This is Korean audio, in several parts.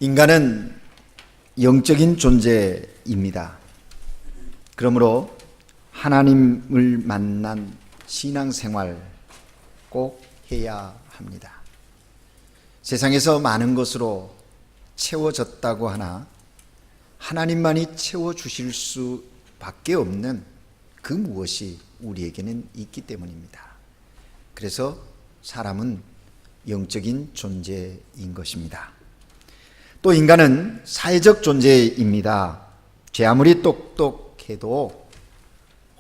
인간은 영적인 존재입니다. 그러므로 하나님을 만난 신앙생활 꼭 해야 합니다. 세상에서 많은 것으로 채워졌다고 하나 하나님만이 채워주실 수밖에 없는 그 무엇이 우리에게는 있기 때문입니다. 그래서 사람은 영적인 존재인 것입니다. 또 인간은 사회적 존재입니다. 죄 아무리 똑똑해도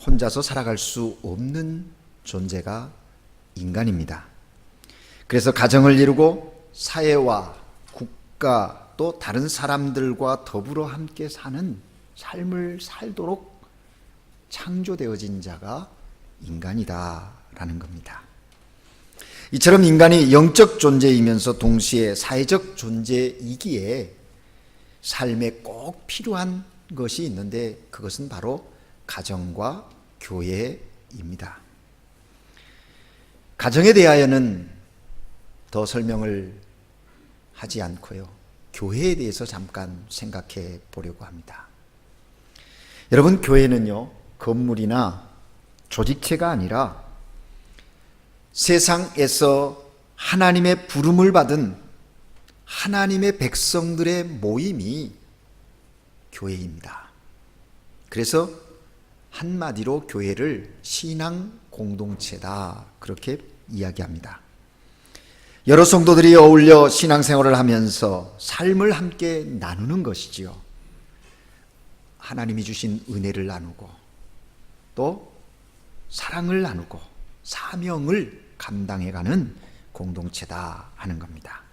혼자서 살아갈 수 없는 존재가 인간입니다. 그래서 가정을 이루고 사회와 국가 또 다른 사람들과 더불어 함께 사는 삶을 살도록 창조되어진 자가 인간이다라는 겁니다. 이처럼 인간이 영적 존재이면서 동시에 사회적 존재이기에 삶에 꼭 필요한 것이 있는데 그것은 바로 가정과 교회입니다. 가정에 대하여는 더 설명을 하지 않고요. 교회에 대해서 잠깐 생각해 보려고 합니다. 여러분, 교회는요, 건물이나 조직체가 아니라 세상에서 하나님의 부름을 받은 하나님의 백성들의 모임이 교회입니다. 그래서 한마디로 교회를 신앙 공동체다 그렇게 이야기합니다. 여러 성도들이 어울려 신앙생활을 하면서 삶을 함께 나누는 것이지요. 하나님이 주신 은혜를 나누고 또 사랑을 나누고 사명을 감당해가는 공동체다 하는 겁니다.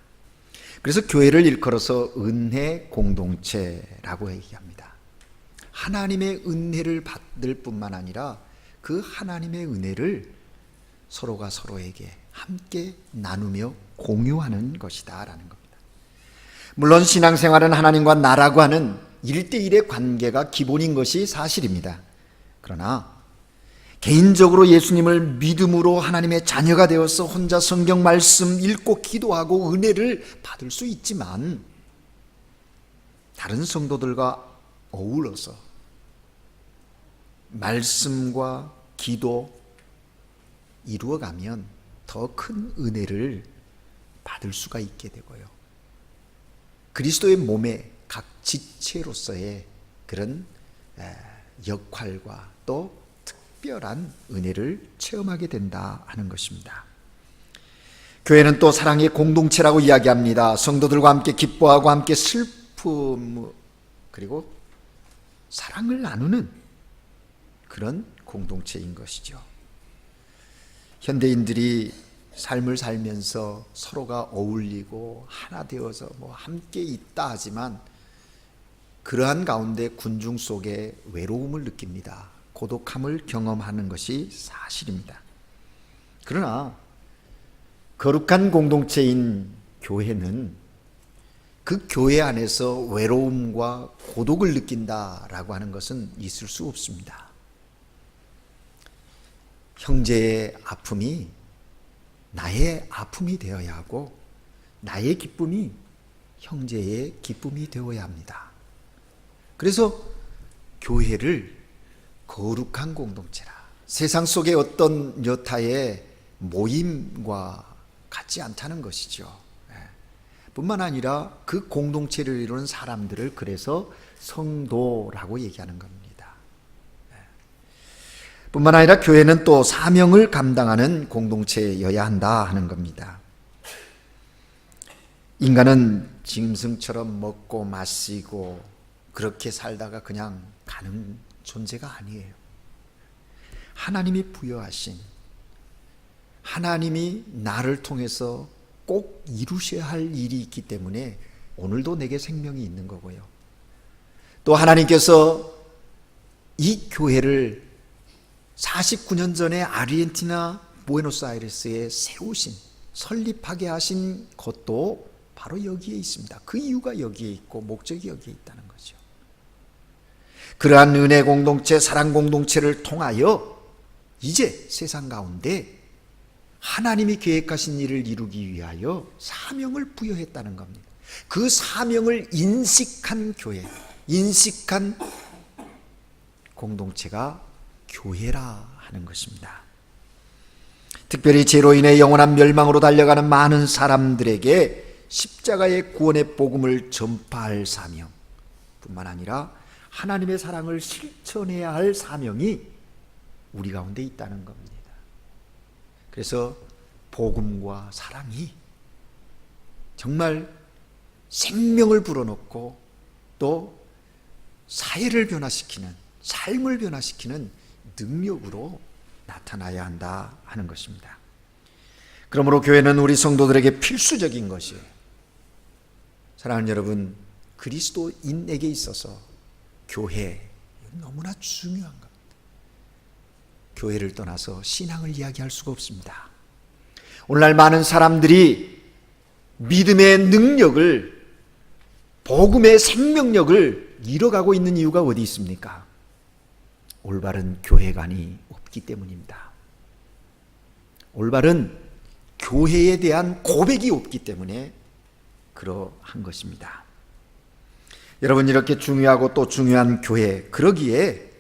그래서 교회를 일컬어서 은혜 공동체라고 얘기합니다. 하나님의 은혜를 받을 뿐만 아니라 그 하나님의 은혜를 서로가 서로에게 함께 나누며 공유하는 것이다 라는 겁니다. 물론 신앙생활은 하나님과 나라고 하는 1대1의 관계가 기본인 것이 사실입니다. 그러나 개인적으로 예수님을 믿음으로 하나님의 자녀가 되어서 혼자 성경 말씀 읽고 기도하고 은혜를 받을 수 있지만 다른 성도들과 어우러서 말씀과 기도 이루어가면 더 큰 은혜를 받을 수가 있게 되고요. 그리스도의 몸의 각 지체로서의 그런 역할과 또 특별한 은혜를 체험하게 된다 하는 것입니다. 교회는 또 사랑의 공동체라고 이야기합니다. 성도들과 함께 기뻐하고 함께 슬픔 그리고 사랑을 나누는 그런 공동체인 것이죠. 현대인들이 삶을 살면서 서로가 어울리고 하나 되어서 함께 있다 하지만 그러한 가운데 군중 속에 외로움을 느낍니다. 고독함을 경험하는 것이 사실입니다. 그러나 거룩한 공동체인 교회는 그 교회 안에서 외로움과 고독을 느낀다라고 하는 것은 있을 수 없습니다. 형제의 아픔이 나의 아픔이 되어야 하고 나의 기쁨이 형제의 기쁨이 되어야 합니다. 그래서 교회를 거룩한 공동체라, 세상 속의 어떤 여타의 모임과 같지 않다는 것이죠. 뿐만 아니라 그 공동체를 이루는 사람들을 그래서 성도라고 얘기하는 겁니다. 뿐만 아니라 교회는 또 사명을 감당하는 공동체여야 한다 하는 겁니다. 인간은 짐승처럼 먹고 마시고 그렇게 살다가 그냥 가는 존재가 아니에요. 하나님이 부여하신, 하나님이 나를 통해서 꼭 이루셔야 할 일이 있기 때문에 오늘도 내게 생명이 있는 거고요. 또 하나님께서 이 교회를 49년 전에 아르헨티나 부에노스아이레스에 세우신, 설립하게 하신 것도 바로 여기에 있습니다. 그 이유가 여기에 있고 목적이 여기에 있다는 거죠. 그러한 은혜 공동체, 사랑 공동체를 통하여 이제 세상 가운데 하나님이 계획하신 일을 이루기 위하여 사명을 부여했다는 겁니다. 그 사명을 인식한 교회, 인식한 공동체가 교회라 하는 것입니다. 특별히 죄로 인해 영원한 멸망으로 달려가는 많은 사람들에게 십자가의 구원의 복음을 전파할 사명 뿐만 아니라 하나님의 사랑을 실천해야 할 사명이 우리 가운데 있다는 겁니다. 그래서 복음과 사랑이 정말 생명을 불어넣고 또 사회를 변화시키는, 삶을 변화시키는 능력으로 나타나야 한다 하는 것입니다. 그러므로 교회는 우리 성도들에게 필수적인 것이에요. 사랑하는 여러분, 그리스도인에게 있어서 교회 너무나 중요한 겁니다. 교회를 떠나서 신앙을 이야기할 수가 없습니다. 오늘날 많은 사람들이 믿음의 능력을, 복음의 생명력을 잃어가고 있는 이유가 어디 있습니까? 올바른 교회관이 없기 때문입니다. 올바른 교회에 대한 고백이 없기 때문에 그러한 것입니다. 여러분, 이렇게 중요하고 또 중요한 교회, 그러기에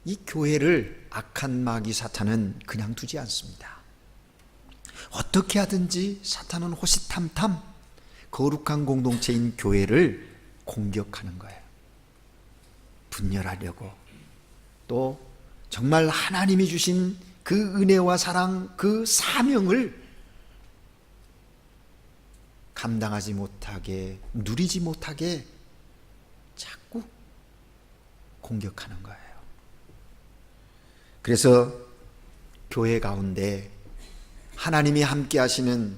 이 교회를 악한 마귀 사탄은 그냥 두지 않습니다. 어떻게 하든지 사탄은 호시탐탐 거룩한 공동체인 교회를 공격하는 거예요. 분열하려고, 또 정말 하나님이 주신 그 은혜와 사랑, 그 사명을 감당하지 못하게, 누리지 못하게 자꾸 공격하는 거예요. 그래서 교회 가운데 하나님이 함께 하시는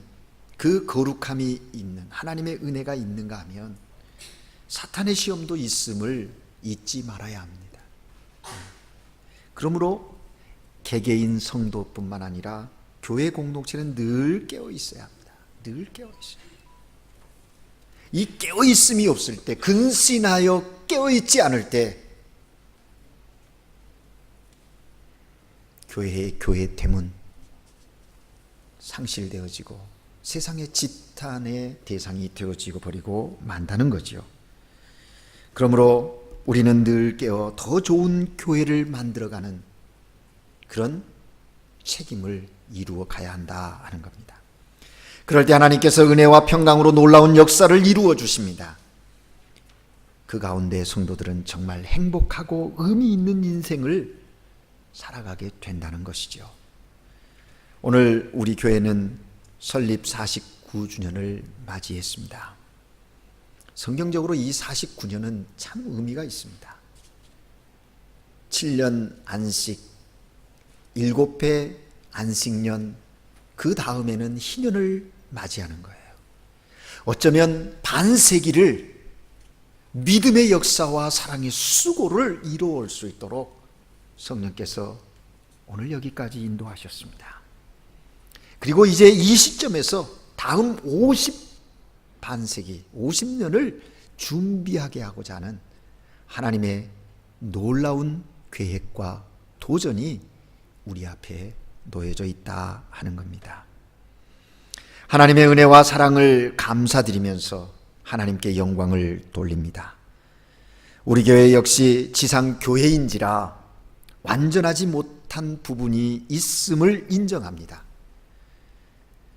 그 거룩함이 있는, 하나님의 은혜가 있는가 하면 사탄의 시험도 있음을 잊지 말아야 합니다. 그러므로 개개인 성도뿐만 아니라 교회 공동체는 늘 깨어 있어야 합니다. 늘 깨어 있어요. 이 깨어 있음이 없을 때, 근신하여 깨어 있지 않을 때 교회의 교회됨은 상실되어지고 세상의 지탄의 대상이 되어지고 버리고 만다는 거지요. 그러므로 우리는 늘 깨어 더 좋은 교회를 만들어가는 그런 책임을 이루어 가야 한다 하는 겁니다. 그럴 때 하나님께서 은혜와 평강으로 놀라운 역사를 이루어 주십니다. 그 가운데 성도들은 정말 행복하고 의미 있는 인생을 살아가게 된다는 것이죠. 오늘 우리 교회는 설립 49주년을 맞이했습니다. 성경적으로 이 49년은 참 의미가 있습니다. 7년 안식, 7회 안식년, 그 다음에는 희년을 맞이하는 거예요. 어쩌면 반세기를 믿음의 역사와 사랑의 수고를 이루어올 수 있도록 성령께서 오늘 여기까지 인도하셨습니다. 그리고 이제 이 시점에서 다음 50반세기, 50년을 준비하게 하고자 하는 하나님의 놀라운 계획과 도전이 우리 앞에 놓여져 있다 하는 겁니다. 하나님의 은혜와 사랑을 감사드리면서 하나님께 영광을 돌립니다. 우리 교회 역시 지상 교회인지라 완전하지 못한 부분이 있음을 인정합니다.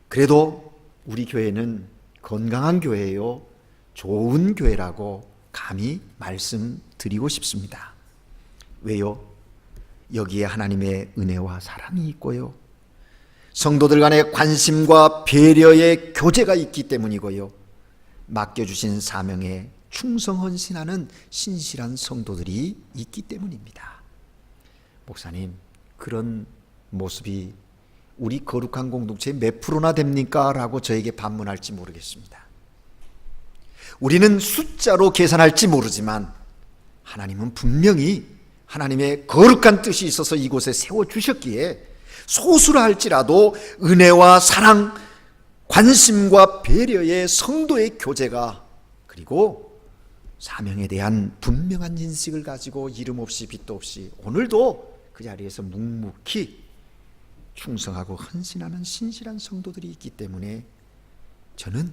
그래도 우리 교회는 건강한 교회요, 좋은 교회라고 감히 말씀드리고 싶습니다. 왜요? 여기에 하나님의 은혜와 사랑이 있고요, 성도들 간의 관심과 배려의 교제가 있기 때문이고요, 맡겨주신 사명에 충성헌신하는 신실한 성도들이 있기 때문입니다. 목사님, 그런 모습이 우리 거룩한 공동체의 몇 프로나 됩니까? 라고 저에게 반문할지 모르겠습니다. 우리는 숫자로 계산할지 모르지만 하나님은 분명히 하나님의 거룩한 뜻이 있어서 이곳에 세워주셨기에 소수라 할지라도 은혜와 사랑, 관심과 배려의 성도의 교제가, 그리고 사명에 대한 분명한 인식을 가지고 이름 없이 빚도 없이 오늘도 그 자리에서 묵묵히 충성하고 헌신하는 신실한 성도들이 있기 때문에 저는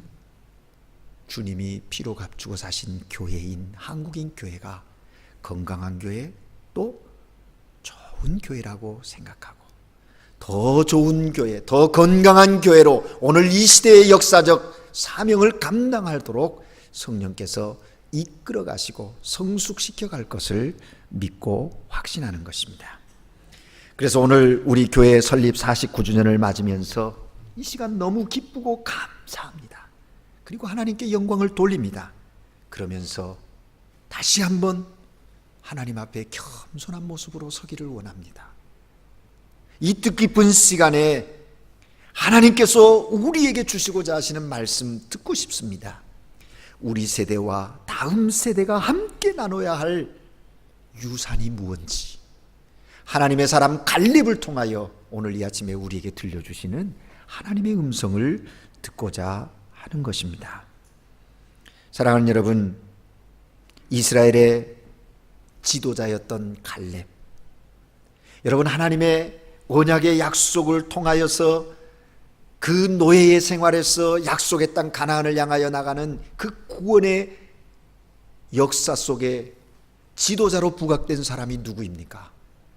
주님이 피로 값주고 사신 교회인 한국인 교회가 건강한 교회, 또 좋은 교회라고 생각하고, 더 좋은 교회, 더 건강한 교회로 오늘 이 시대의 역사적 사명을 감당하도록 성령께서 이끌어 가시고 성숙시켜 갈 것을 믿고 확신하는 것입니다. 그래서 오늘 우리 교회 설립 49주년을 맞으면서 이 시간 너무 기쁘고 감사합니다. 그리고 하나님께 영광을 돌립니다. 그러면서 다시 한번 하나님 앞에 겸손한 모습으로 서기를 원합니다. 이 뜻깊은 시간에 하나님께서 우리에게 주시고자 하시는 말씀 듣고 싶습니다. 우리 세대와 다음 세대가 함께 나눠야 할 유산이 무엇인지, 하나님의 사람 갈렙을 통하여 오늘 이 아침에 우리에게 들려주시는 하나님의 음성을 듣고자 하는 것입니다. 사랑하는 여러분, 이스라엘의 지도자였던 갈렙, 여러분, 하나님의 언약의 약속을 통하여서 그 노예의 생활에서 약속의 땅 가나안을 향하여 나가는 그 구원의 역사 속에 지도자로 부각된 사람이 누구입니까?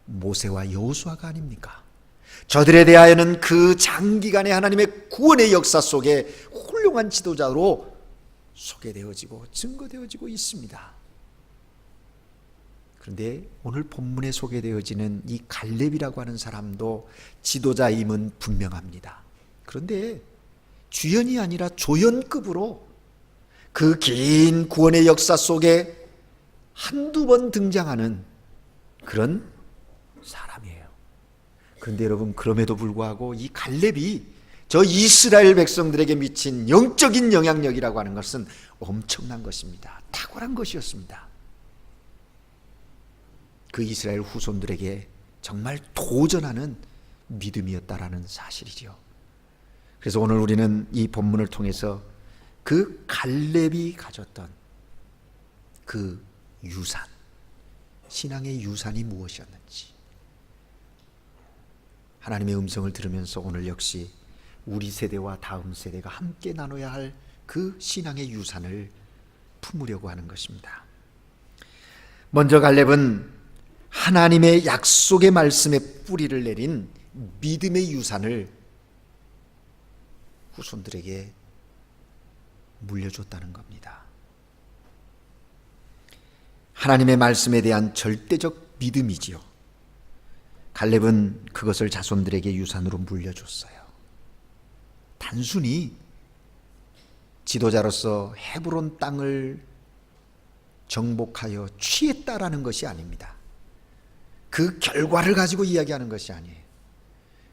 모세와 여호수아가 아닙니까? 저들에 대하여는 그 장기간의 하나님의 구원의 역사 속에 훌륭한 지도자로 소개되어지고 증거되어지고 있습니다. 그런데 오늘 본문에 소개되어지는 이 갈렙이라고 하는 사람도 지도자임은 분명합니다. 그런데 주연이 아니라 조연급으로 그 긴 구원의 역사 속에 한두 번 등장하는 그런 사람이에요. 그런데 여러분, 그럼에도 불구하고 이 갈렙이 저 이스라엘 백성들에게 미친 영적인 영향력이라고 하는 것은 엄청난 것입니다. 탁월한 것이었습니다. 그 이스라엘 후손들에게 정말 도전하는 믿음이었다라는 사실이죠. 그래서 오늘 우리는 이 본문을 통해서 그 갈렙이 가졌던 그 유산, 신앙의 유산이 무엇이었는지, 하나님의 음성을 들으면서 오늘 역시 우리 세대와 다음 세대가 함께 나눠야 할 그 신앙의 유산을 품으려고 하는 것입니다. 먼저 갈렙은 하나님의 약속의 말씀에 뿌리를 내린 믿음의 유산을 후손들에게 물려줬다는 겁니다. 하나님의 말씀에 대한 절대적 믿음이지요. 갈렙은 그것을 자손들에게 유산으로 물려줬어요. 단순히 지도자로서 헤브론 땅을 정복하여 취했다라는 것이 아닙니다. 그 결과를 가지고 이야기하는 것이 아니에요.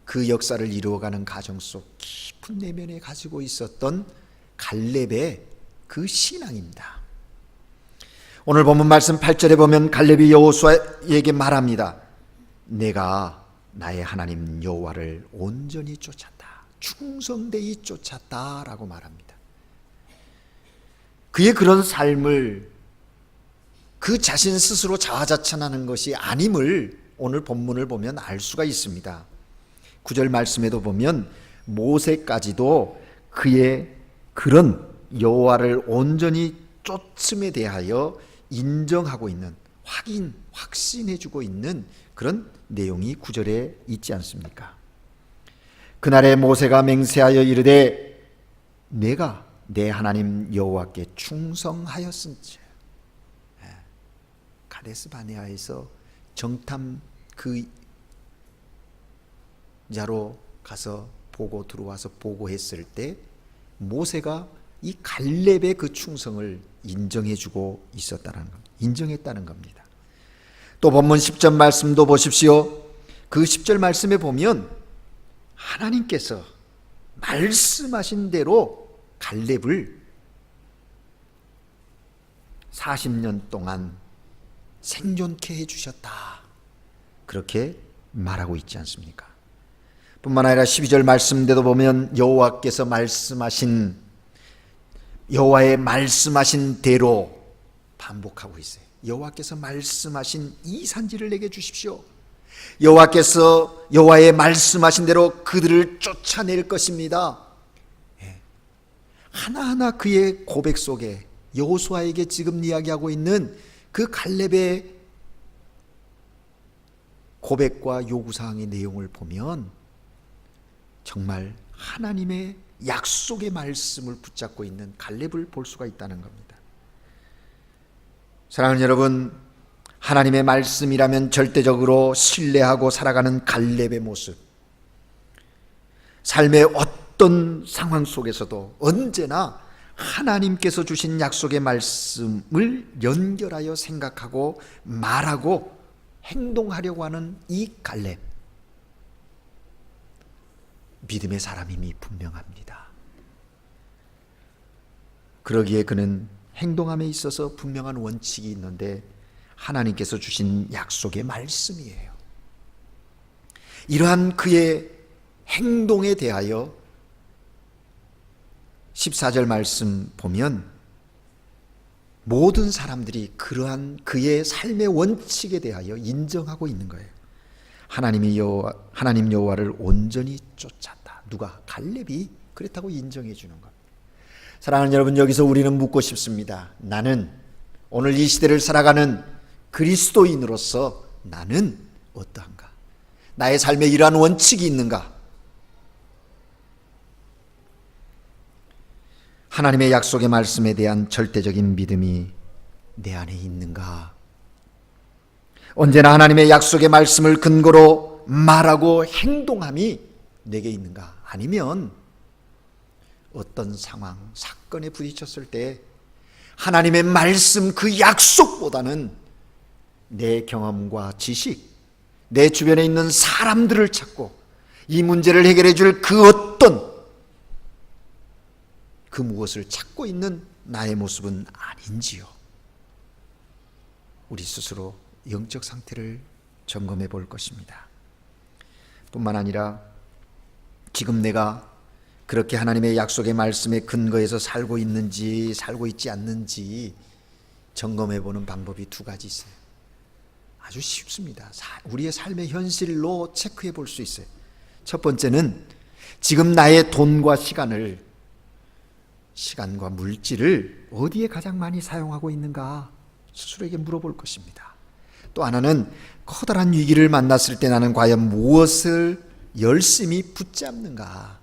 그 역사를 이루어가는 과정 속 깊은 내면에 가지고 있었던 갈렙의 그 신앙입니다. 오늘 본문 말씀 8절에 보면 갈렙이 여호수아에게 말합니다. 내가 나의 하나님 여호와를 온전히 쫓았다, 충성되이 쫓았다 라고 말합니다. 그의 그런 삶을 그 자신 스스로 자화자찬하는 것이 아님을 오늘 본문을 보면 알 수가 있습니다. 9절 말씀에도 보면 모세까지도 그의 그런 여호와를 온전히 쫓음에 대하여 인정하고 있는, 확신해주고 있는 그런 내용이 9절에 있지 않습니까? 그날에 모세가 맹세하여 이르되 내가 내 하나님 여호와께 충성하였은즉, 가데스 바네아에서 정탐 그 자로 가서 보고 들어와서 보고했을 때 모세가 이 갈렙의 그 충성을 인정해주고 있었다는 것, 인정했다는 겁니다. 또 본문 10절 말씀도 보십시오. 그 10절 말씀에 보면 하나님께서 말씀하신 대로 갈렙을 40년 동안 생존케 해주셨다, 그렇게 말하고 있지 않습니까? 뿐만 아니라 12절 말씀대로 보면 여호와께서 말씀하신, 여호와의 말씀하신 대로 반복하고 있어요. 여호와께서 말씀하신 이 산지를 내게 주십시오. 여호와께서 여호와의 말씀하신 대로 그들을 쫓아낼 것입니다. 하나하나 그의 고백 속에 여호수아에게 지금 이야기하고 있는 그 갈렙의 고백과 요구사항의 내용을 보면 정말 하나님의 약속의 말씀을 붙잡고 있는 갈렙을 볼 수가 있다는 겁니다. 사랑하는 여러분, 하나님의 말씀이라면 절대적으로 신뢰하고 살아가는 갈렙의 모습, 삶의 어떤 상황 속에서도 언제나 하나님께서 주신 약속의 말씀을 연결하여 생각하고 말하고 행동하려고 하는 이 갈렙, 믿음의 사람임이 분명합니다. 그러기에 그는 행동함에 있어서 분명한 원칙이 있는데 하나님께서 주신 약속의 말씀이에요. 이러한 그의 행동에 대하여 14절 말씀 보면 모든 사람들이 그러한 그의 삶의 원칙에 대하여 인정하고 있는 거예요. 하나님 여호와를 온전히 쫓았다. 누가? 갈렙이 그렇다고 인정해 주는 겁니다. 사랑하는 여러분, 여기서 우리는 묻고 싶습니다. 나는 오늘 이 시대를 살아가는 그리스도인으로서 나는 어떠한가? 나의 삶에 이러한 원칙이 있는가? 하나님의 약속의 말씀에 대한 절대적인 믿음이 내 안에 있는가? 언제나 하나님의 약속의 말씀을 근거로 말하고 행동함이 내게 있는가? 아니면 어떤 상황, 사건에 부딪혔을 때 하나님의 말씀 그 약속보다는 내 경험과 지식, 내 주변에 있는 사람들을 찾고 이 문제를 해결해 줄 그 어떤 그 무엇을 찾고 있는 나의 모습은 아닌지요. 우리 스스로 영적 상태를 점검해 볼 것입니다. 뿐만 아니라 지금 내가 그렇게 하나님의 약속의 말씀에 근거해서 살고 있는지 살고 있지 않는지 점검해 보는 방법이 두 가지 있어요. 아주 쉽습니다. 우리의 삶의 현실로 체크해 볼 수 있어요. 첫 번째는 지금 나의 돈과 시간과 물질을 어디에 가장 많이 사용하고 있는가 스스로에게 물어볼 것입니다. 또 하나는 커다란 위기를 만났을 때 나는 과연 무엇을 열심히 붙잡는가.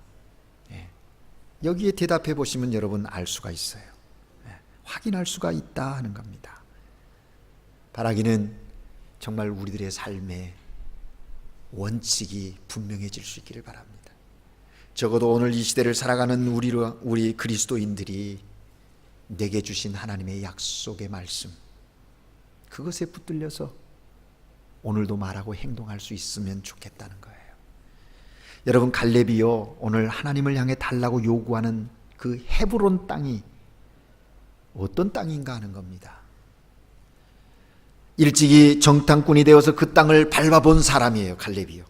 여기에 대답해 보시면 여러분 알 수가 있어요. 확인할 수가 있다 하는 겁니다. 바라기는 정말 우리들의 삶에 원칙이 분명해질 수 있기를 바랍니다. 적어도 오늘 이 시대를 살아가는 우리 그리스도인들이 내게 주신 하나님의 약속의 말씀, 그것에 붙들려서 오늘도 말하고 행동할 수 있으면 좋겠다는 거예요. 여러분, 갈렙이요, 오늘 하나님을 향해 달라고 요구하는 그 헤브론 땅이 어떤 땅인가 하는 겁니다. 일찍이 정탐꾼이 되어서 그 땅을 밟아본 사람이에요, 갈렙이요.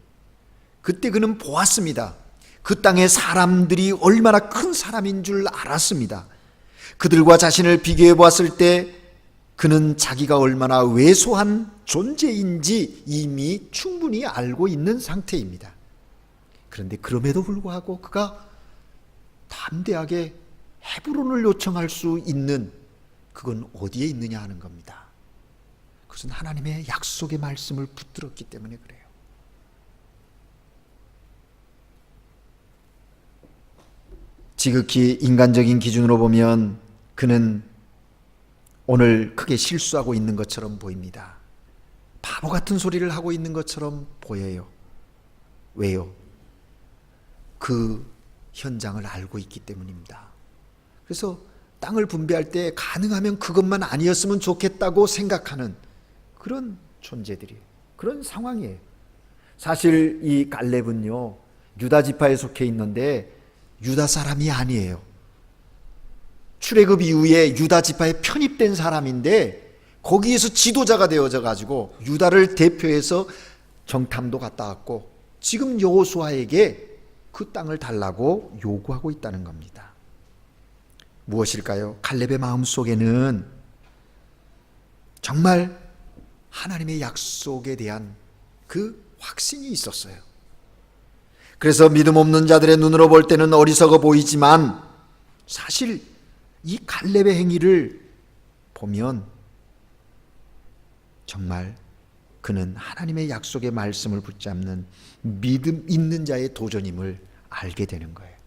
그때 그는 보았습니다. 그 땅의 사람들이 얼마나 큰 사람인 줄 알았습니다. 그들과 자신을 비교해 보았을 때 그는 자기가 얼마나 왜소한 존재인지 이미 충분히 알고 있는 상태입니다. 그런데 그럼에도 불구하고 그가 담대하게 헤브론을 요청할 수 있는, 그건 어디에 있느냐 하는 겁니다. 그것은 하나님의 약속의 말씀을 붙들었기 때문에 그래요. 지극히 인간적인 기준으로 보면 그는 오늘 크게 실수하고 있는 것처럼 보입니다. 바보 같은 소리를 하고 있는 것처럼 보여요. 왜요? 그 현장을 알고 있기 때문입니다. 그래서 땅을 분배할 때 가능하면 그것만 아니었으면 좋겠다고 생각하는 그런 존재들이에요. 그런 상황이에요. 사실 이 갈렙은요, 유다 지파에 속해 있는데 유다 사람이 아니에요. 출애굽 이후에 유다 지파에 편입된 사람인데 거기에서 지도자가 되어져 가지고 유다를 대표해서 정탐도 갔다 왔고 지금 여호수아에게 그 땅을 달라고 요구하고 있다는 겁니다. 무엇일까요? 갈렙의 마음속에는 정말 하나님의 약속에 대한 그 확신이 있었어요. 그래서 믿음 없는 자들의 눈으로 볼 때는 어리석어 보이지만 사실 이 갈렙의 행위를 보면 정말 그는 하나님의 약속의 말씀을 붙잡는 믿음 있는 자의 도전임을 알게 되는 거예요.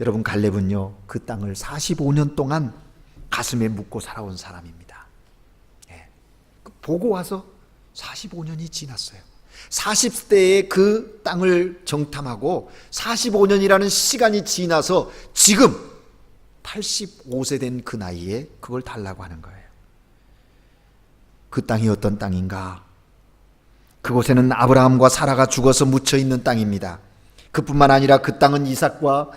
여러분, 갈렙은요, 그 땅을 45년 동안 가슴에 묻고 살아온 사람입니다. 예. 보고 와서 45년이 지났어요. 40대에 그 땅을 정탐하고 45년이라는 시간이 지나서 지금 85세 된 그 나이에 그걸 달라고 하는 거예요. 그 땅이 어떤 땅인가? 그곳에는 아브라함과 사라가 죽어서 묻혀 있는 땅입니다. 그뿐만 아니라 그 땅은 이삭과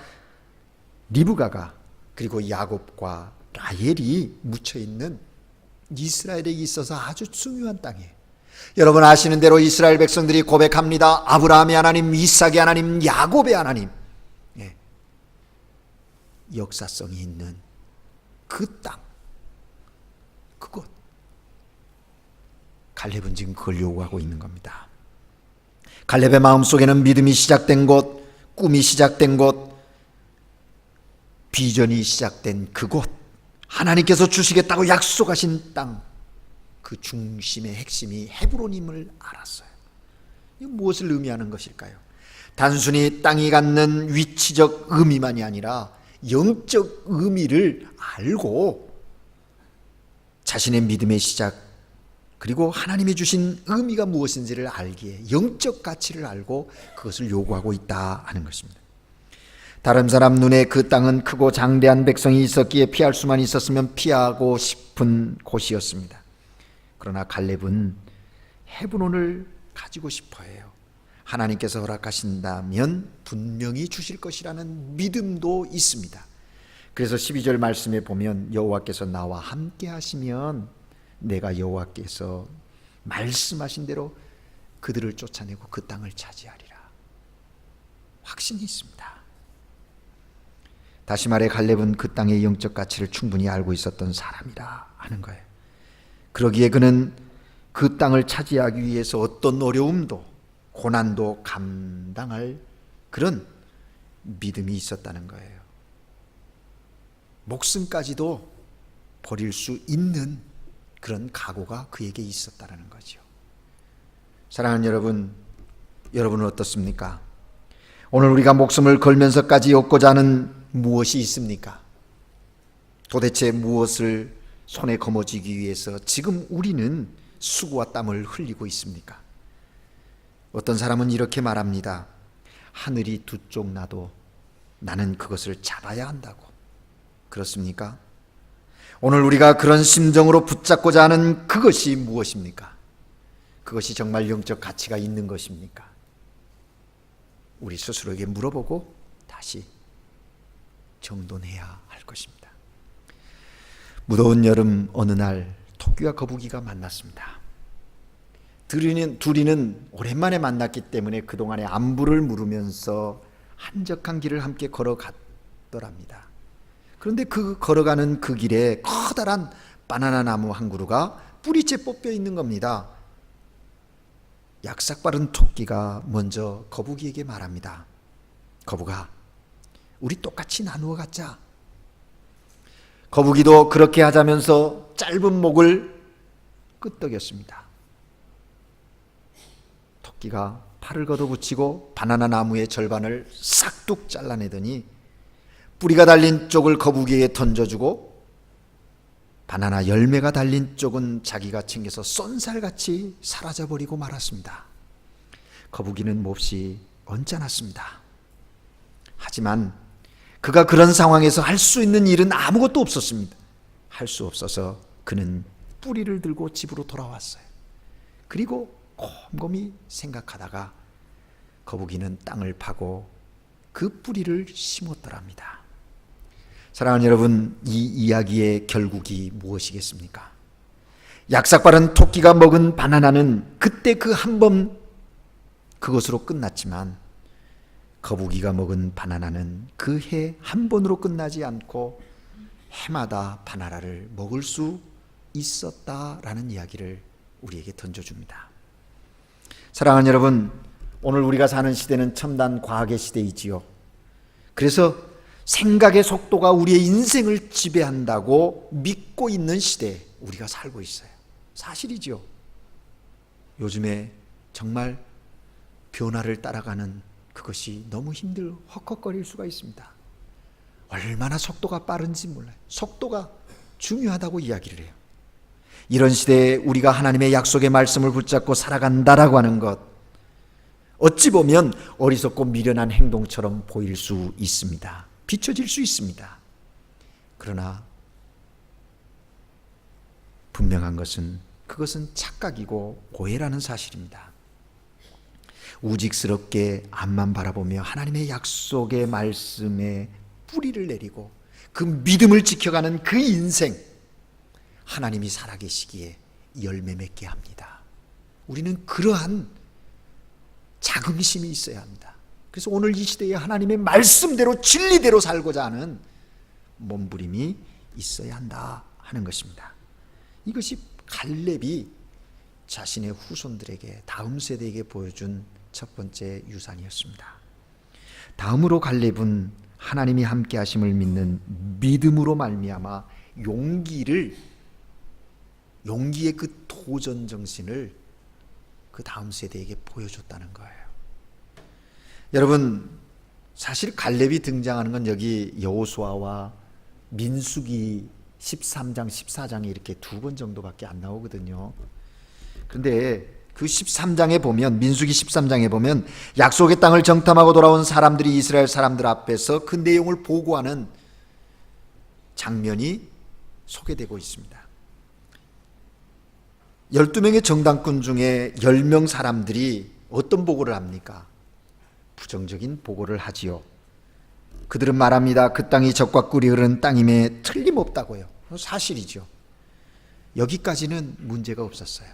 리브가가 그리고 야곱과 라헬이 묻혀 있는 이스라엘에 있어서 아주 중요한 땅이에요. 여러분 아시는 대로 이스라엘 백성들이 고백합니다. 아브라함의 하나님, 이삭의 하나님, 야곱의 하나님. 예. 역사성이 있는 그 땅, 그곳. 갈렙은 지금 그걸 요구하고 있는 겁니다. 갈렙의 마음속에는 믿음이 시작된 곳, 꿈이 시작된 곳, 비전이 시작된 그곳, 하나님께서 주시겠다고 약속하신 땅, 그 중심의 핵심이 헤브론임을 알았어요. 이게 무엇을 의미하는 것일까요? 단순히 땅이 갖는 위치적 의미만이 아니라 영적 의미를 알고 자신의 믿음의 시작, 그리고 하나님이 주신 의미가 무엇인지를 알기에 영적 가치를 알고 그것을 요구하고 있다 하는 것입니다. 다른 사람 눈에 그 땅은 크고 장대한 백성이 있었기에 피할 수만 있었으면 피하고 싶은 곳이었습니다. 그러나 갈렙은 헤브론을 가지고 싶어 해요. 하나님께서 허락하신다면 분명히 주실 것이라는 믿음도 있습니다. 그래서 12절 말씀에 보면 여호와께서 나와 함께 하시면 내가 여호와께서 말씀하신 대로 그들을 쫓아내고 그 땅을 차지하리라. 확신이 있습니다. 다시 말해 갈렙은 그 땅의 영적 가치를 충분히 알고 있었던 사람이라 하는 거예요. 그러기에 그는 그 땅을 차지하기 위해서 어떤 어려움도 고난도 감당할 그런 믿음이 있었다는 거예요. 목숨까지도 버릴 수 있는 그런 각오가 그에게 있었다는 거죠. 사랑하는 여러분, 여러분은 어떻습니까? 오늘 우리가 목숨을 걸면서까지 얻고자 하는 무엇이 있습니까? 도대체 무엇을 손에 거머쥐기 위해서 지금 우리는 수고와 땀을 흘리고 있습니까? 어떤 사람은 이렇게 말합니다. 하늘이 두 쪽 나도 나는 그것을 잡아야 한다고. 그렇습니까? 오늘 우리가 그런 심정으로 붙잡고자 하는 그것이 무엇입니까? 그것이 정말 영적 가치가 있는 것입니까? 우리 스스로에게 물어보고 다시 정돈해야 할 것입니다. 무더운 여름 어느 날 토끼와 거북이가 만났습니다. 둘이는 오랜만에 만났기 때문에 그동안의 안부를 물으면서 한적한 길을 함께 걸어갔더랍니다. 그런데 그 걸어가는 그 길에 커다란 바나나 나무 한 그루가 뿌리째 뽑혀 있는 겁니다. 약삭빠른 토끼가 먼저 거북이에게 말합니다. 거북아, 우리 똑같이 나누어 갖자. 거북이도 그렇게 하자면서 짧은 목을 끄덕였습니다. 토끼가 팔을 걷어붙이고 바나나 나무의 절반을 싹둑 잘라내더니 뿌리가 달린 쪽을 거북이에게 던져주고 바나나 열매가 달린 쪽은 자기가 챙겨서 쏜살같이 사라져버리고 말았습니다. 거북이는 몹시 언짢았습니다. 하지만 그가 그런 상황에서 할 수 있는 일은 아무것도 없었습니다. 할 수 없어서 그는 뿌리를 들고 집으로 돌아왔어요. 그리고 곰곰이 생각하다가 거북이는 땅을 파고 그 뿌리를 심었더랍니다. 사랑하는 여러분, 이 이야기의 결국이 무엇이겠습니까? 약삭빠른 토끼가 먹은 바나나는 그때 그 한 번 그것으로 끝났지만 거북이가 먹은 바나나는 그 해 한 번으로 끝나지 않고 해마다 바나나를 먹을 수 있었다라는 이야기를 우리에게 던져줍니다. 사랑하는 여러분, 오늘 우리가 사는 시대는 첨단 과학의 시대이지요. 그래서 생각의 속도가 우리의 인생을 지배한다고 믿고 있는 시대에 우리가 살고 있어요. 사실이죠. 요즘에 정말 변화를 따라가는 그것이 너무 헉헉거릴 수가 있습니다. 얼마나 속도가 빠른지 몰라요. 속도가 중요하다고 이야기를 해요. 이런 시대에 우리가 하나님의 약속의 말씀을 붙잡고 살아간다라고 하는 것, 어찌 보면 어리석고 미련한 행동처럼 보일 수 있습니다. 비춰질 수 있습니다. 그러나 분명한 것은 그것은 착각이고 오해라는 사실입니다. 우직스럽게 앞만 바라보며 하나님의 약속의 말씀에 뿌리를 내리고 그 믿음을 지켜가는 그 인생, 하나님이 살아계시기에 열매 맺게 합니다. 우리는 그러한 자긍심이 있어야 합니다. 그래서 오늘 이 시대에 하나님의 말씀대로 진리대로 살고자 하는 몸부림이 있어야 한다 하는 것입니다. 이것이 갈렙이 자신의 후손들에게, 다음 세대에게 보여준 첫 번째 유산이었습니다. 다음으로 갈렙은 하나님이 함께 하심을 믿는 믿음으로 말미암아 용기의 그 도전 정신을 그 다음 세대에게 보여줬다는 거예요. 여러분, 사실 갈렙이 등장하는 건 여기 여호수아와 민수기 13장, 14장에 이렇게 2번 정도밖에 안 나오거든요. 그런데 그 13장에 보면, 민수기 13장에 보면 약속의 땅을 정탐하고 돌아온 사람들이 이스라엘 사람들 앞에서 그 내용을 보고하는 장면이 소개되고 있습니다. 12명의 정당꾼 중에 10명 사람들이 어떤 보고를 합니까? 부정적인 보고를 하지요. 그들은 말합니다. 그 땅이 젖과 꿀이 흐르는 땅임에 틀림없다고요. 사실이죠. 여기까지는 문제가 없었어요.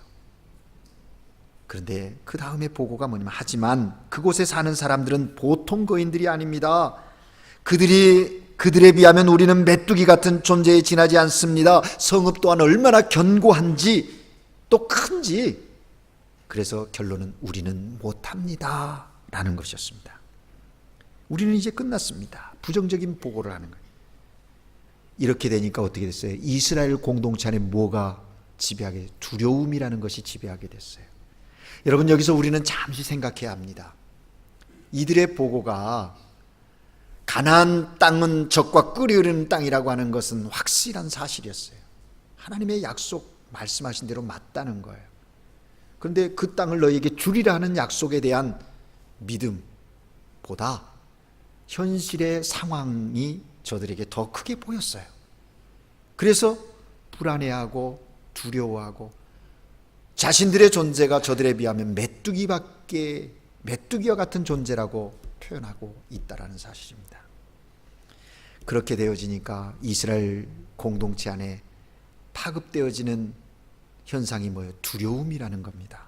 그런데 그 다음에 보고가 뭐냐면, 하지만 그곳에 사는 사람들은 보통 거인들이 아닙니다. 그들에 비하면 우리는 메뚜기 같은 존재에 지나지 않습니다. 성읍 또한 얼마나 견고한지 또 큰지, 그래서 결론은 우리는 못합니다 라는 것이었습니다. 우리는 이제 끝났습니다. 부정적인 보고를 하는 거예요. 이렇게 되니까 어떻게 됐어요? 이스라엘 공동체 안에 뭐가 지배하게 됐어요? 두려움이라는 것이 지배하게 됐어요. 여러분, 여기서 우리는 잠시 생각해야 합니다. 이들의 보고가 가나안 땅은 젖과 꿀이 흐르는 땅이라고 하는 것은 확실한 사실이었어요. 하나님의 약속 말씀하신 대로 맞다는 거예요. 그런데 그 땅을 너희에게 주리라 하는 약속에 대한 믿음보다 현실의 상황이 저들에게 더 크게 보였어요. 그래서 불안해하고 두려워하고 자신들의 존재가 저들에 비하면 메뚜기와 같은 존재라고 표현하고 있다라는 사실입니다. 그렇게 되어지니까 이스라엘 공동체 안에 파급되어지는 현상이 뭐예요? 두려움이라는 겁니다.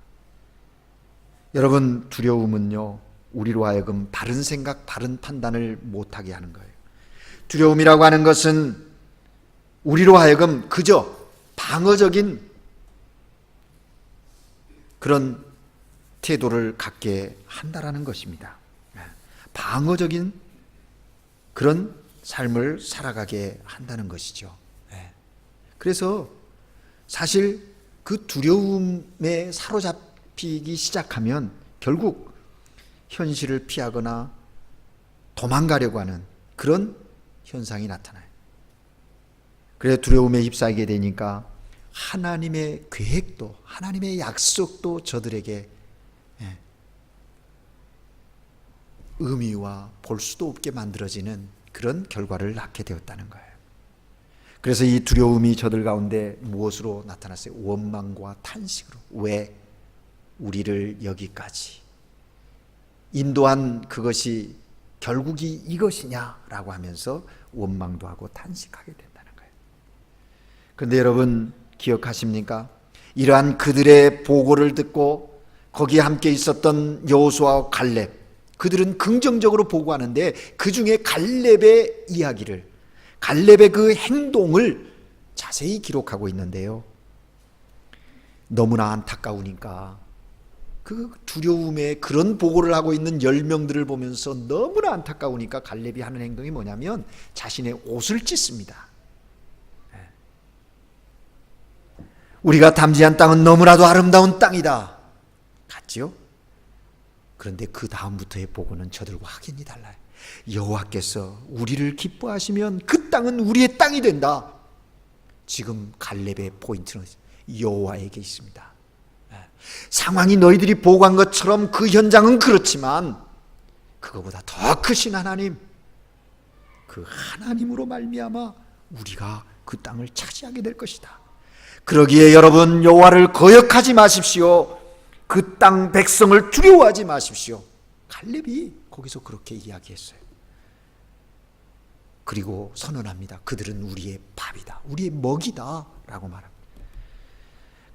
여러분, 두려움은요, 우리로 하여금 바른 생각, 바른 판단을 못하게 하는 거예요. 두려움이라고 하는 것은 우리로 하여금 그저 방어적인 그런 태도를 갖게 한다라는 것입니다. 방어적인 그런 삶을 살아가게 한다는 것이죠. 그래서 사실 그 두려움에 사로잡히기 시작하면 결국 현실을 피하거나 도망가려고 하는 그런 현상이 나타나요. 그래서 두려움에 휩싸이게 되니까 하나님의 계획도, 하나님의 약속도 저들에게 의미와 볼 수도 없게 만들어지는 그런 결과를 낳게 되었다는 거예요. 그래서 이 두려움이 저들 가운데 무엇으로 나타났어요? 원망과 탄식으로. 왜 우리를 여기까지 인도한 그것이 결국이 이것이냐라고 하면서 원망도 하고 탄식하게 된다는 거예요. 그런데 여러분 기억하십니까? 이러한 그들의 보고를 듣고 거기에 함께 있었던 여호수아와 갈렙, 그들은 긍정적으로 보고하는데 그 중에 갈렙의 이야기를, 갈렙의 그 행동을 자세히 기록하고 있는데요. 너무나 안타까우니까 그 두려움에 그런 보고를 하고 있는 10명들을 보면서 너무나 안타까우니까 갈렙이 하는 행동이 뭐냐면 자신의 옷을 찢습니다. 우리가 담지한 땅은 너무나도 아름다운 땅이다. 같지요? 그런데 그 다음부터의 보고는 저들과 확연히 달라요. 여호와께서 우리를 기뻐하시면 그 땅은 우리의 땅이 된다. 지금 갈렙의 포인트는 여호와에게 있습니다. 상황이 너희들이 보고한 것처럼 그 현장은 그렇지만 그거보다 더 크신 하나님, 그 하나님으로 말미암아 우리가 그 땅을 차지하게 될 것이다. 그러기에 여러분 여호와를 거역하지 마십시오. 그 땅 백성을 두려워하지 마십시오. 갈렙이 거기서 그렇게 이야기했어요. 그리고 선언합니다. 그들은 우리의 밥이다, 우리의 먹이다 라고 말합니다.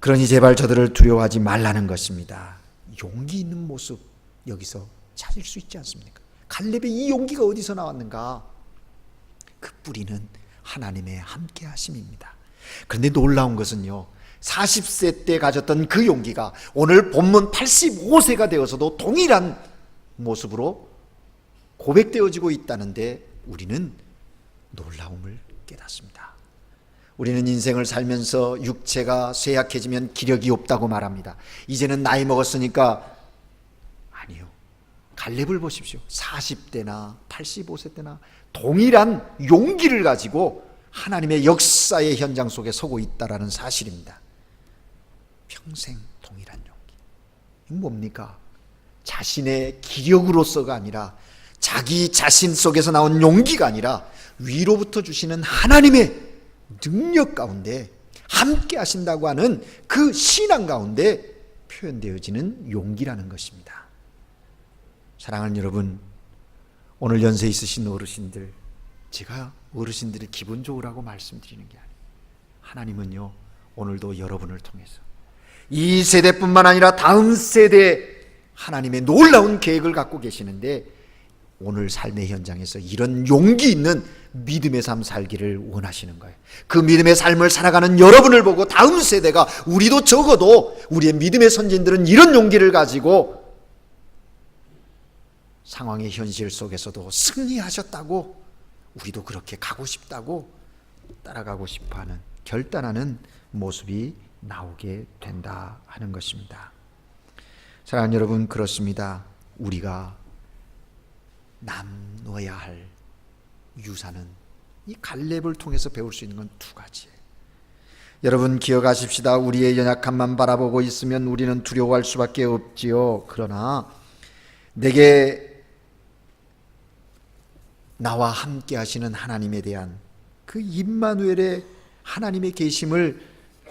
그러니 제발 저들을 두려워하지 말라는 것입니다. 용기 있는 모습 여기서 찾을 수 있지 않습니까? 갈렙의 이 용기가 어디서 나왔는가? 그 뿌리는 하나님의 함께 하심입니다. 그런데 놀라운 것은요, 40세 때 가졌던 그 용기가 오늘 본문 85세가 되어서도 동일한 모습으로 고백되어지고 있다는데 우리는 놀라움을 깨닫습니다. 우리는 인생을 살면서 육체가 쇠약해지면 기력이 없다고 말합니다. 이제는 나이 먹었으니까, 아니요. 갈렙을 보십시오. 40대나 85세 때나 동일한 용기를 가지고 하나님의 역사의 현장 속에 서고 있다라는 사실입니다. 평생 동일한 용기. 이건 뭡니까? 자신의 기력으로서가 아니라, 자기 자신 속에서 나온 용기가 아니라 위로부터 주시는 하나님의 능력 가운데 함께 하신다고 하는 그 신앙 가운데 표현되어지는 용기라는 것입니다. 사랑하는 여러분, 오늘 연세 있으신 어르신들, 제가 어르신들이 기분 좋으라고 말씀드리는 게 아니에요. 하나님은요, 오늘도 여러분을 통해서 이 세대뿐만 아니라 다음 세대에 하나님의 놀라운 계획을 갖고 계시는데, 오늘 삶의 현장에서 이런 용기 있는 믿음의 삶 살기를 원하시는 거예요. 그 믿음의 삶을 살아가는 여러분을 보고 다음 세대가, 우리도 적어도 우리의 믿음의 선진들은 이런 용기를 가지고 상황의 현실 속에서도 승리하셨다고, 우리도 그렇게 가고 싶다고, 따라가고 싶어하는, 결단하는 모습이 나오게 된다 하는 것입니다. 사랑하는 여러분, 그렇습니다. 우리가 나눠야 할 유산은 이 갈렙을 통해서 배울 수 있는 건 두 가지예요. 여러분 기억하십시다. 우리의 연약함만 바라보고 있으면 우리는 두려워할 수밖에 없지요. 그러나 내게 나와 함께 하시는 하나님에 대한 그 임마누엘의 하나님의 계심을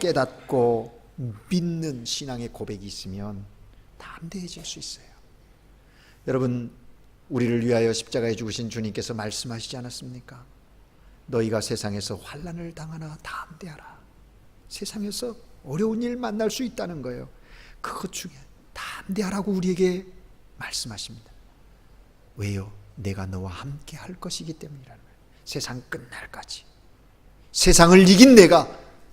깨닫고 믿는 신앙의 고백이 있으면 담대해질 수 있어요. 여러분, 우리를 위하여 십자가에 죽으신 주님께서 말씀하시지 않았습니까? 너희가 세상에서 환난을 당하나 담대하라. 세상에서 어려운 일 만날 수 있다는 거예요. 그것 중에 담대하라고 우리에게 말씀하십니다. 왜요? 내가 너와 함께 할 것이기 때문이라는 거예요. 세상 끝날까지 세상을 이긴 내가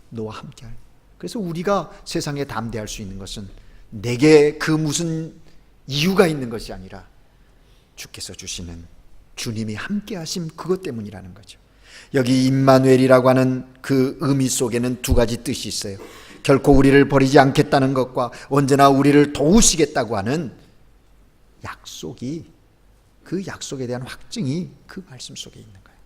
너와 함께 할. 그래서 우리가 세상에 담대할 수 있는 것은 내게 그 무슨 이유가 있는 것이 아니라 주께서 주시는 주님이 함께 하심, 그것 때문이라는 거죠. 여기 임마누엘이라고 하는 그 의미 속에는 두 가지 뜻이 있어요. 결코 우리를 버리지 않겠다는 것과 언제나 우리를 도우시겠다고 하는 약속이, 그 약속에 대한 확증이 그 말씀 속에 있는 거예요.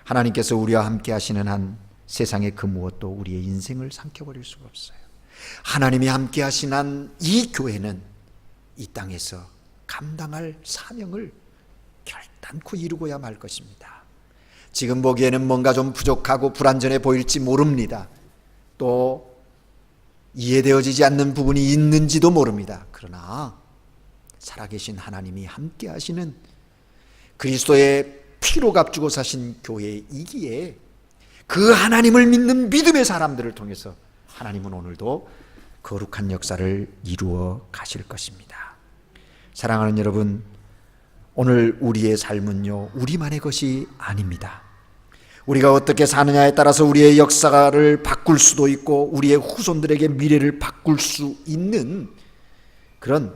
하나님께서 우리와 함께 하시는 한 세상의 그 무엇도 우리의 인생을 삼켜버릴 수가 없어요. 하나님이 함께 하신 한 이 교회는 이 땅에서 감당할 사명을 결단코 이루고야 말 것입니다. 지금 보기에는 뭔가 좀 부족하고 불완전해 보일지 모릅니다. 또 이해되어지지 않는 부분이 있는지도 모릅니다. 그러나 살아계신 하나님이 함께 하시는 그리스도의 피로 값주고 사신 교회이기에 그 하나님을 믿는 믿음의 사람들을 통해서 하나님은 오늘도 거룩한 역사를 이루어 가실 것입니다. 사랑하는 여러분, 오늘 우리의 삶은요, 우리만의 것이 아닙니다. 우리가 어떻게 사느냐에 따라서 우리의 역사를 바꿀 수도 있고 우리의 후손들에게 미래를 바꿀 수 있는 그런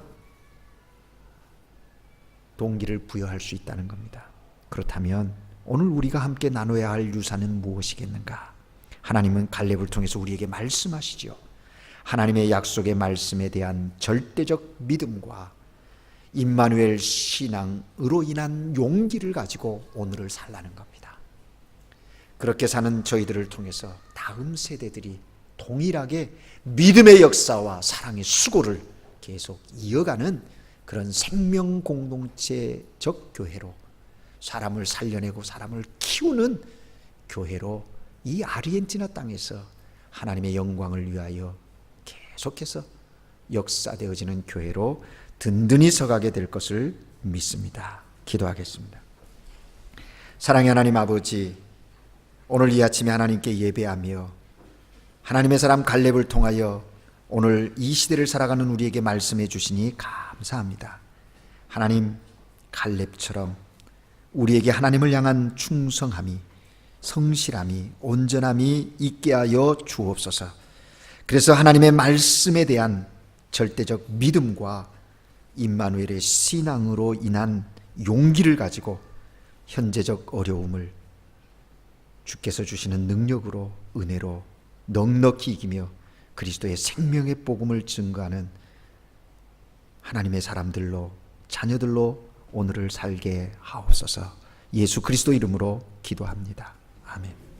동기를 부여할 수 있다는 겁니다. 그렇다면 오늘 우리가 함께 나눠야 할 유산은 무엇이겠는가? 하나님은 갈렙을 통해서 우리에게 말씀하시죠. 하나님의 약속의 말씀에 대한 절대적 믿음과 임마누엘 신앙으로 인한 용기를 가지고 오늘을 살라는 겁니다. 그렇게 사는 저희들을 통해서 다음 세대들이 동일하게 믿음의 역사와 사랑의 수고를 계속 이어가는 그런 생명 공동체적 교회로, 사람을 살려내고 사람을 키우는 교회로 이 아르헨티나 땅에서 하나님의 영광을 위하여 계속해서 역사되어지는 교회로 든든히 서가게 될 것을 믿습니다. 기도하겠습니다. 사랑의 하나님 아버지, 오늘 이 아침에 하나님께 예배하며 하나님의 사람 갈렙을 통하여 오늘 이 시대를 살아가는 우리에게 말씀해 주시니 감사합니다. 하나님, 갈렙처럼 우리에게 하나님을 향한 충성함이, 성실함이, 온전함이 있게 하여 주옵소서. 그래서 하나님의 말씀에 대한 절대적 믿음과 임마누엘의 신앙으로 인한 용기를 가지고 현재적 어려움을 주께서 주시는 능력으로, 은혜로 넉넉히 이기며 그리스도의 생명의 복음을 증거하는 하나님의 사람들로, 자녀들로 오늘을 살게 하옵소서. 예수 그리스도 이름으로 기도합니다. 아멘.